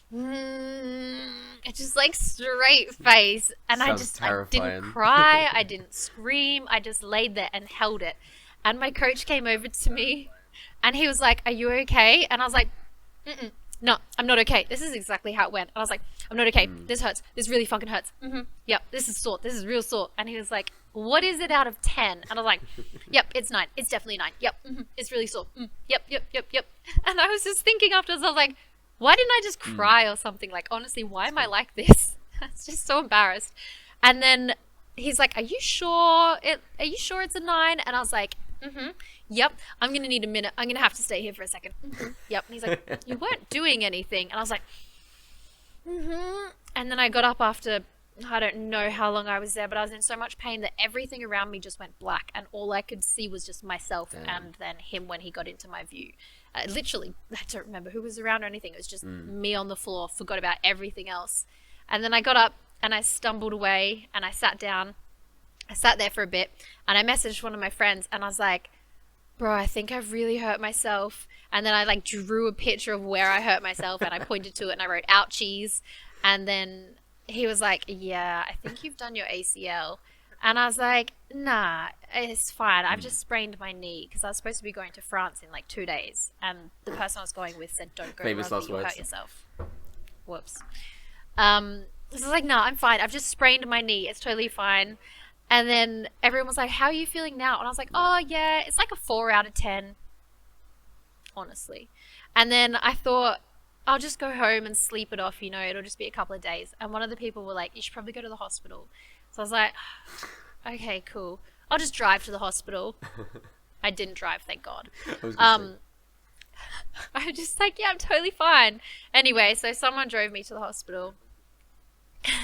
B: it's just like straight face, and I didn't cry, I didn't scream, I just laid there and held it. And my coach came over to me and he was like, "Are you okay?" And I was like, "No, I'm not okay. This is exactly how it went." And I was like, "I'm not okay. This hurts. This really fucking hurts. Yep, this is sore. This is real sore." And he was like, "What is it out of 10? And I was like, "Yep, it's 9. It's definitely 9. Yep, it's really sore. Yep. And I was just thinking afterwards, I was like, why didn't I just cry or something? Like, honestly, why am I like this? I was just so embarrassed. And then he's like, Are you sure it's a 9? And I was like, yep, I'm going to need a minute. I'm going to have to stay here for a second. Yep. And he's like, "You weren't doing anything." And I was like, And then I got up after, I don't know how long I was there, but I was in so much pain that everything around me just went black. And all I could see was just myself and then him when he got into my view. Literally, I don't remember who was around or anything. It was just me on the floor, forgot about everything else. And then I got up and I stumbled away and I sat down. I sat there for a bit and I messaged one of my friends and I was like, "Bro, I think I've really hurt myself." And then I like drew a picture of where I hurt myself and I pointed to it and I wrote "ouchies." And then he was like, "Yeah, I think you've done your ACL." And I was like, "Nah, it's fine. I've just sprained my knee," because I was supposed to be going to France in like 2 days. And the person I was going with said, "Don't go
A: Famous
B: rugby,
A: last
B: you'll
A: words.
B: hurt yourself." Whoops. So I was like, "No, I'm fine. I've just sprained my knee. It's totally fine." And then everyone was like, "How are you feeling now?" And I was like, "Oh, yeah, it's like a 4 out of 10, honestly." And then I thought, I'll just go home and sleep it off, it'll just be a couple of days. And one of the people were like, "You should probably go to the hospital." So I was like, okay, cool. I'll just drive to the hospital. I didn't drive, thank God. I was just like, yeah, I'm totally fine. Anyway, so someone drove me to the hospital.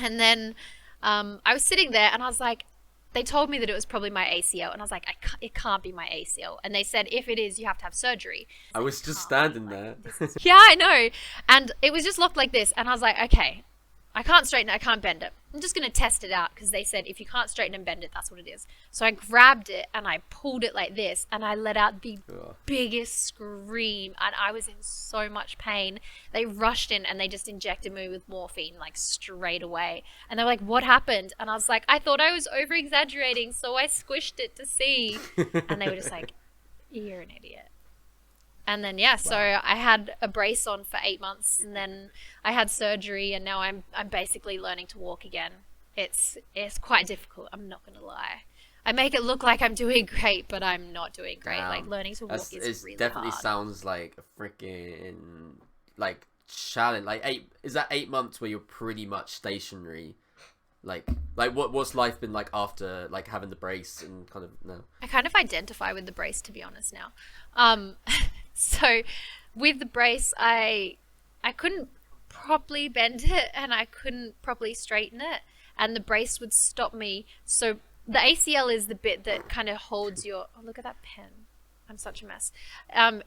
B: And then I was sitting there and I was like, they told me that it was probably my ACL, and I was like, it can't be my ACL. And they said, if it is, you have to have surgery.
A: I was just standing there.
B: Yeah, I know. And it was just locked like this, and I was like, okay, I can't straighten it, I can't bend it. I'm just going to test it out, because they said if you can't straighten and bend it, that's what it is. So I grabbed it and I pulled it like this, and I let out the biggest scream, and I was in so much pain. They rushed in and they just injected me with morphine like straight away. And they were like, what happened? And I was like, I thought I was over exaggerating, so I squished it to see. And they were just like, you're an idiot. And then so I had a brace on for 8 months, and then I had surgery, and now I'm basically learning to walk again. It's quite difficult, I'm not gonna lie. I make it look like I'm doing great, but I'm not doing great. Like, learning to walk is really
A: definitely
B: hard.
A: Sounds like a freaking like challenge. Like is that 8 months where you're pretty much stationary? Like what's life been like after like having the brace and kind of no?
B: I kind of identify with the brace, to be honest now. So with the brace, I couldn't properly bend it, and I couldn't properly straighten it, and the brace would stop me. So the ACL is the bit that kind of holds your, oh, look at that pen. I'm such a mess.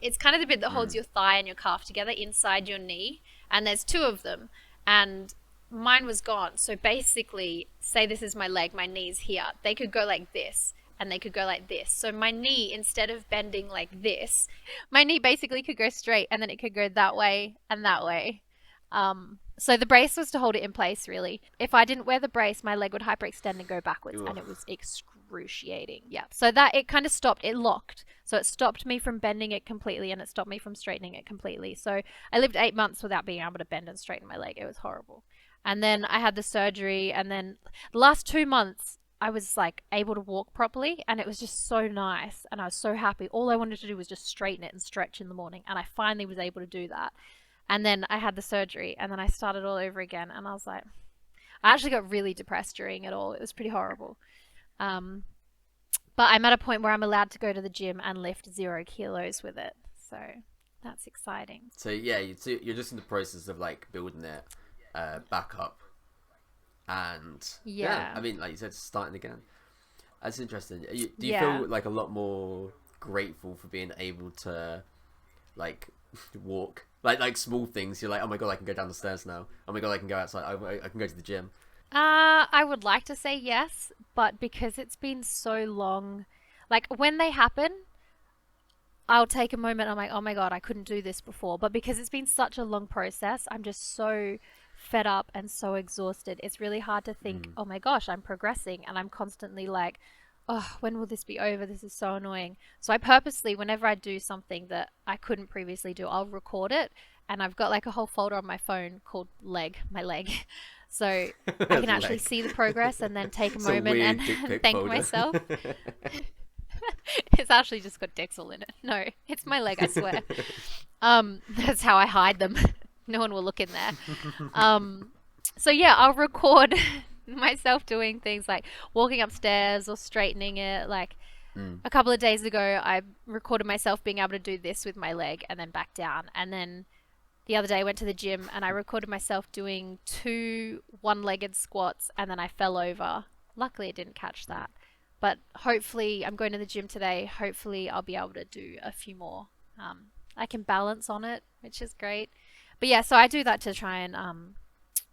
B: It's kind of the bit that holds your thigh and your calf together inside your knee, and there's two of them, and mine was gone. So basically, say this is my leg, my knee's here. They could go like this, and they could go like this. So my knee, instead of bending like this, my knee basically could go straight, and then it could go that way and that way. So the brace was to hold it in place, really. If I didn't wear the brace, my leg would hyperextend and go backwards, and it was excruciating. Yeah. So that, it kind of stopped, it locked. So it stopped me from bending it completely, and it stopped me from straightening it completely. So I lived 8 months without being able to bend and straighten my leg. It was horrible. And then I had the surgery, and then the last 2 months, I was like able to walk properly, and it was just so nice, and I was so happy. All I wanted to do was just straighten it and stretch in the morning, and I finally was able to do that. And then I had the surgery, and then I started all over again, and I was like, I actually got really depressed during it all. It was pretty horrible. But I'm at a point where I'm allowed to go to the gym and lift 0 kilos with it, so that's exciting.
A: So yeah, you're just in the process of like building it back up. And yeah, I mean, like you said, starting again. That's interesting. Do you feel like a lot more grateful for being able to like walk, like small things? You're like, oh my god, I can go down the stairs now. Oh my god, I can go outside. I can go to the gym.
B: I would like to say yes, but because it's been so long, like when they happen, I'll take a moment. I'm like, oh my god, I couldn't do this before. But because it's been such a long process, I'm just so fed up and so exhausted. It's really hard to think, oh my gosh, I'm progressing, and I'm constantly like, oh, when will this be over? This is so annoying. So I purposely, whenever I do something that I couldn't previously do, I'll record it, and I've got like a whole folder on my phone called my leg. So I can actually see the progress and then take a moment and thank myself. It's actually just got dicks all in it. No, it's my leg, I swear. That's how I hide them. No one will look in there. So yeah, I'll record myself doing things like walking upstairs or straightening it. Like a couple of days ago, I recorded myself being able to do this with my leg and then back down. And then the other day I went to the gym and I recorded myself doing 2 one-legged squats, and then I fell over. Luckily, I didn't catch that. But hopefully, I'm going to the gym today. Hopefully, I'll be able to do a few more. I can balance on it, which is great. But yeah, so I do that to try and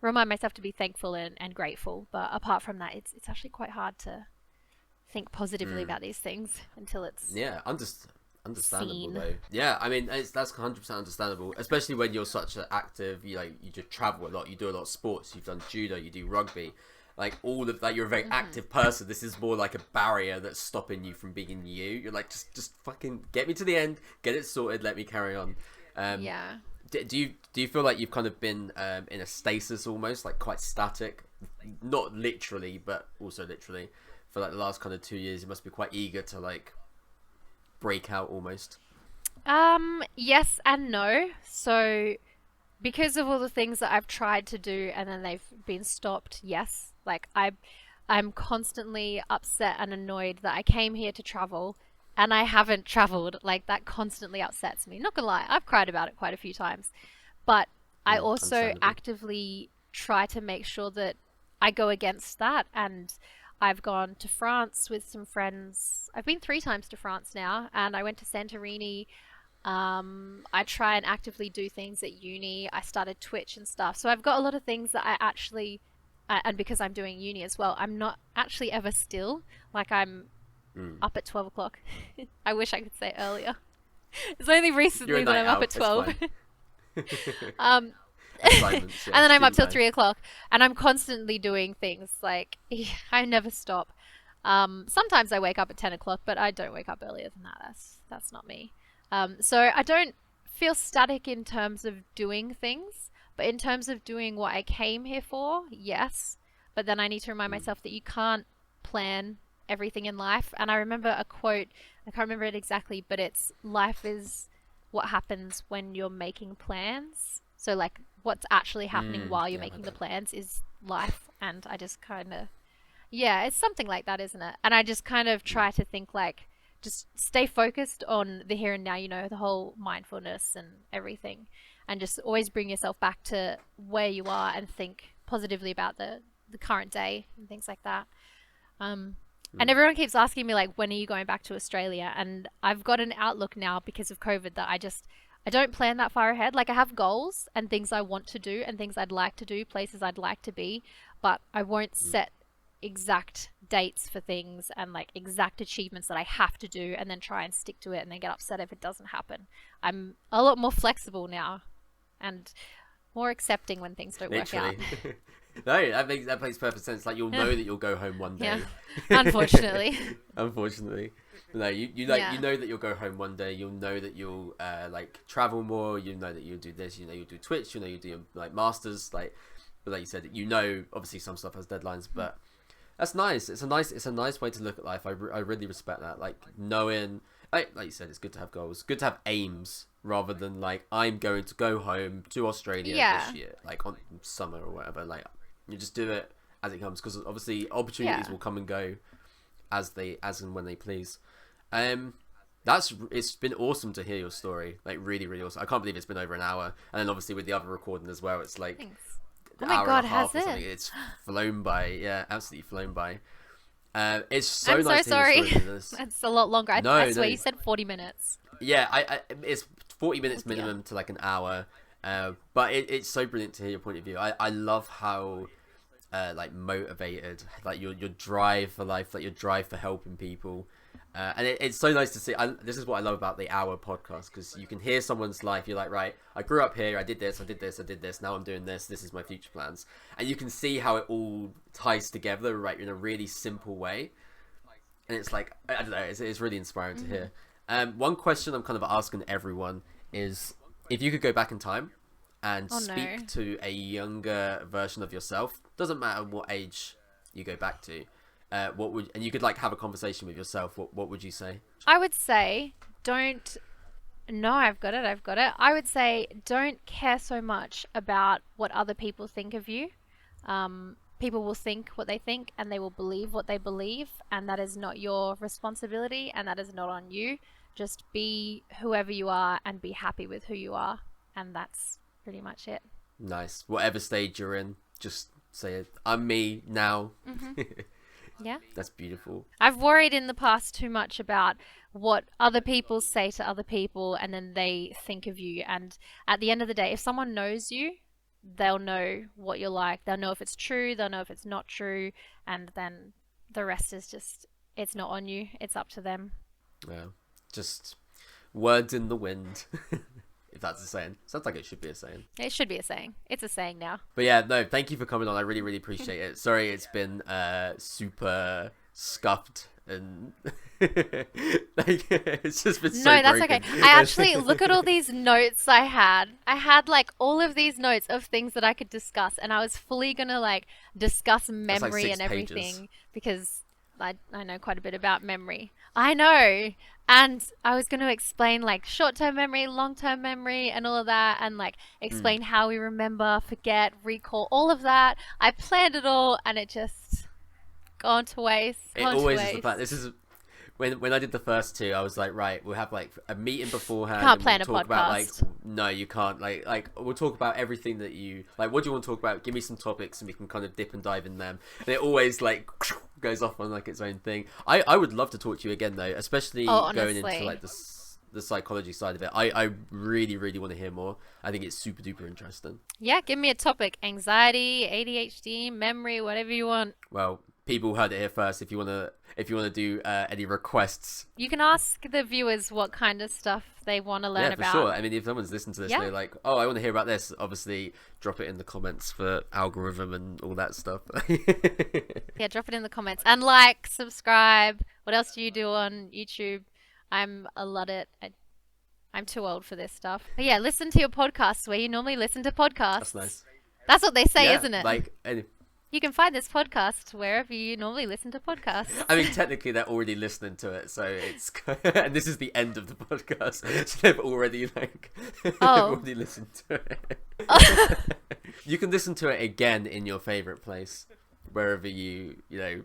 B: remind myself to be thankful and grateful. But apart from that, it's actually quite hard to think positively about these things until it's
A: understandable
B: seen.
A: though. Yeah, I mean that's 100% understandable, especially when you're such an active. You just travel a lot. You do a lot of sports. You've done judo. You do rugby. Like all of that, you're a very active person. This is more like a barrier that's stopping you from being you. You're like, just fucking get me to the end, get it sorted, let me carry on.
B: Yeah.
A: Do you feel like you've kind of been in a stasis almost, like quite static? Not literally, but also literally. For like the last kind of 2 years, you must be quite eager to like break out almost.
B: Yes and no. So because of all the things that I've tried to do and then they've been stopped, yes. Like I'm constantly upset and annoyed that I came here to travel and I haven't traveled. Like that constantly upsets me. Not gonna lie, I've cried about it quite a few times. But I also actively try to make sure that I go against that, and I've gone to France with some friends. I've been 3 times to France now, and I went to Santorini. I try and actively do things at uni. I started Twitch and stuff. So I've got a lot of things that I actually, and because I'm doing uni as well, I'm not actually ever still. Like I'm up at 12 o'clock. I wish I could say earlier. It's only recently that I'm up at 12. And then I'm up till 3 o'clock, and I'm constantly doing things. Like I never stop. Sometimes I wake up at 10 o'clock, but I don't wake up earlier than that. That's not me. So I don't feel static in terms of doing things, but in terms of doing what I came here for, yes. But then I need to remind myself that you can't plan everything in life. And I remember a quote, I can't remember it exactly, but it's life is what happens when you're making plans. So like what's actually happening while you're making the plans is life. And I just kind of, yeah, it's something like that, isn't it? And I just kind of try to think like, just stay focused on the here and now, you know, the whole mindfulness and everything, and just always bring yourself back to where you are and think positively about the current day and things like that. And everyone keeps asking me like, when are you going back to Australia? And I've got an outlook now because of COVID that I don't plan that far ahead. Like I have goals and things I want to do and things I'd like to do, places I'd like to be, but I won't set exact dates for things and like exact achievements that I have to do and then try and stick to it and then get upset if it doesn't happen. I'm a lot more flexible now and more accepting when things don't work out.
A: No, that makes perfect sense. Like you'll know that you'll go home one day.
B: Yeah. Unfortunately.
A: Unfortunately. No, you know that you'll go home one day. You'll know that you'll like travel more. You know that you'll do this. You know you'll do Twitch. You know you'll do like masters. Like you said, you know obviously some stuff has deadlines, but that's nice. It's a nice way to look at life. I really respect that. Like knowing, like you said, it's good to have goals. Good to have aims rather than like I'm going to go home to Australia this year, like on summer or whatever. Like you just do it as it comes, because obviously opportunities will come and go as and when they please. It's been awesome to hear your story. Like really, really awesome. I can't believe it's been over an hour, and then obviously with the other recording as well, it's like.
B: Thanks. Oh my God, has it?
A: It's flown by. Yeah, absolutely flown by. It's so
B: I'm
A: nice
B: so sorry.
A: to hear your story.
B: It's a lot longer. I swear you said 40 minutes.
A: Yeah, it's 40 minutes minimum to like an hour. But it's so brilliant to hear your point of view. I love how like motivated, like your drive for life, like your drive for helping people. And it's so nice to see. This is what I love about the Hour podcast, because you can hear someone's life. You're like, right, I grew up here. I did this. I did this. I did this. Now I'm doing this. This is my future plans. And you can see how it all ties together, right, in a really simple way. And it's like, I don't know, it's really inspiring to hear. One question I'm kind of asking everyone is, if you could go back in time and speak to a younger version of yourself, doesn't matter what age you go back to, and you could like have a conversation with yourself, what would you say? I would say I've got it. I would say don't care so much about what other people think of you. People will think what they think and they will believe what they believe, and that is not your responsibility and that is not on you. Just be whoever you are and be happy with who you are, and that's pretty much it. Nice. Whatever stage you're in, just say it. I'm me now. Yeah. That's beautiful. I've worried in the past too much about what other people say to other people and then they think of you. And at the end of the day, if someone knows you, they'll know what you're like. They'll know if it's true. They'll know if it's not true. And then the rest is just, it's not on you. It's up to them. Yeah. Just words in the wind. If that's a saying. Sounds like it should be a saying. It should be a saying. It's a saying now. But yeah, no, thank you for coming on. I really, really appreciate it. Sorry it's been super scuffed and like it's just been so No, that's broken. Okay. I actually look at all these notes I had. I had like all of these notes of things that I could discuss, and I was fully gonna like discuss memory and everything pages. Because I know quite a bit about memory. I know. And I was going to explain like short-term memory, long-term memory and all of that, and like explain how we remember, forget, recall, all of that. I planned it all and it just gone to waste. It always is the plan. when I did the first two, I was like, right, we'll have like a meeting beforehand.
B: Can't
A: and
B: plan
A: we'll
B: a
A: talk about, like,
B: podcast.
A: no, you can't. Like we'll talk about everything that you like. What do you want to talk about? Give me some topics, and we can kind of dip and dive in them. And it always like goes off on like its own thing. I would love to talk to you again though, especially going into like the psychology side of it. I really want to hear more. I think it's super duper interesting.
B: Yeah, give me a topic. Anxiety, ADHD, memory, whatever you want.
A: Well, people heard it here first. If you wanna do any requests,
B: you can ask the viewers what kind of stuff they want to learn
A: about.
B: Yeah,
A: for sure. I mean, if someone's listened to this, they're like, "Oh, I want to hear about this." Obviously, drop it in the comments for algorithm and all that stuff.
B: Yeah, drop it in the comments and like, subscribe. What else do you do on YouTube? I'm a Luddite. I'm too old for this stuff. But yeah, listen to your podcasts where you normally listen to podcasts.
A: That's nice.
B: That's what they say, isn't it?
A: Like,
B: you can find this podcast wherever you normally listen to podcasts.
A: I mean, technically, they're already listening to it, so it's and this is the end of the podcast, so they've already they've already listened to it. You can listen to it again in your favorite place, wherever you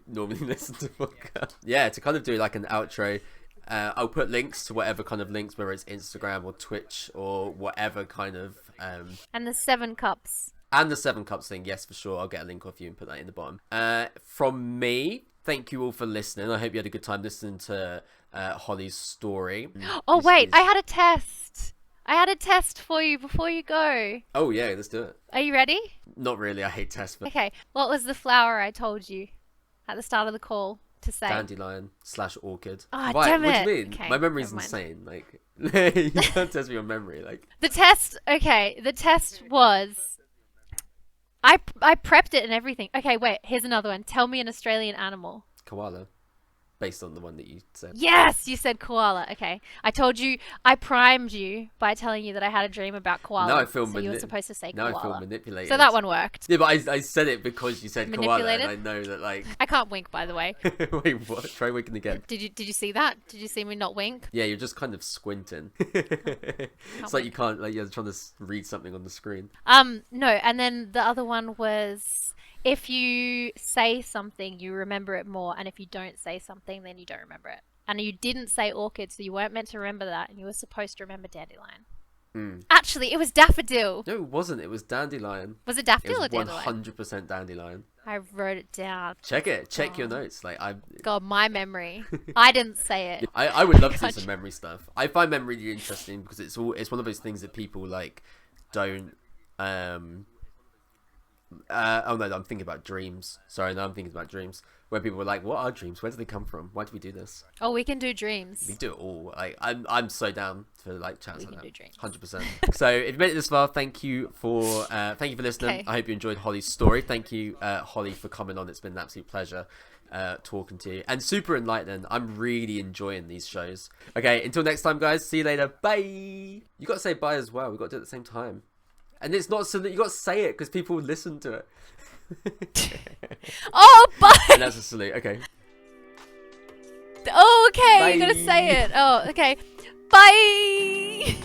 A: normally listen to podcasts. Yeah, to kind of do like an outro. I'll put links to whatever kind of links, whether it's Instagram or Twitch or whatever kind of.
B: And the 7 cups.
A: And the 7 cups thing, yes, for sure. I'll get a link off you and put that in the bottom. From me, thank you all for listening. I hope you had a good time listening to Holly's story.
B: Oh, wait, I had a test. I had a test for you before you go.
A: Oh, yeah, let's do it.
B: Are you ready?
A: Not really. I hate tests. But...
B: Okay, what was the flower I told you at the start of the call to say?
A: Dandelion/orchid.
B: Oh,
A: Why?
B: damn it.
A: What do you mean?
B: Okay,
A: my memory's
B: never mind.
A: insane. Like, you can't test me on memory. Like
B: the test was... I prepped it and everything. Okay, wait, here's another one. Tell me an Australian animal.
A: koala, based on the one that you said.
B: Yes, you said koala. Okay. I told you, I primed you by telling you that I had a dream about koala.
A: Now I feel
B: so you were supposed to say koala.
A: Now I feel manipulated.
B: So that one worked.
A: Yeah, but I said it because you said koala,
B: Manipulated?
A: and I know that like.
B: I can't wink, by the way.
A: Wait, what? Try winking again.
B: Did you see that? Did you see me not wink?
A: Yeah, you're just kind of squinting. It's like you can't, like, you're trying to read something on the screen.
B: No, and then the other one was, if you say something, you remember it more, and if you don't say something, then you don't remember it. And you didn't say orchid, so you weren't meant to remember that, and you were supposed to remember dandelion. Actually, it was daffodil.
A: No, it wasn't. It was dandelion.
B: Was it daffodil or
A: It was
B: dandelion?
A: 100% dandelion.
B: I wrote it down.
A: Check it. Check your notes. Like
B: God, my memory. I didn't say it.
A: I would love to do some memory stuff. I find memory really interesting because it's one of those things that people like don't. Oh no, I'm thinking about dreams. Sorry, no, I'm thinking about dreams. Where people were like, "What are dreams? Where do they come from? Why do we do this?"
B: Oh, we can do dreams.
A: We do it all. Like, I'm so down for like chats like that.
B: Do dreams.
A: 100%. So if you made it this far, thank you for listening.
B: Okay.
A: I hope you enjoyed Holly's story. Thank you, Holly, for coming on. It's been an absolute pleasure talking to you and super enlightening. I'm really enjoying these shows. Okay, until next time, guys. See you later. Bye. You got to say bye as well. We got to do it at the same time. And it's not so that you got to say it because people listen to it.
B: Oh, bye.
A: And that's a salute. Okay.
B: Oh, okay.
A: Bye.
B: You're gonna say it. Oh, okay. Bye.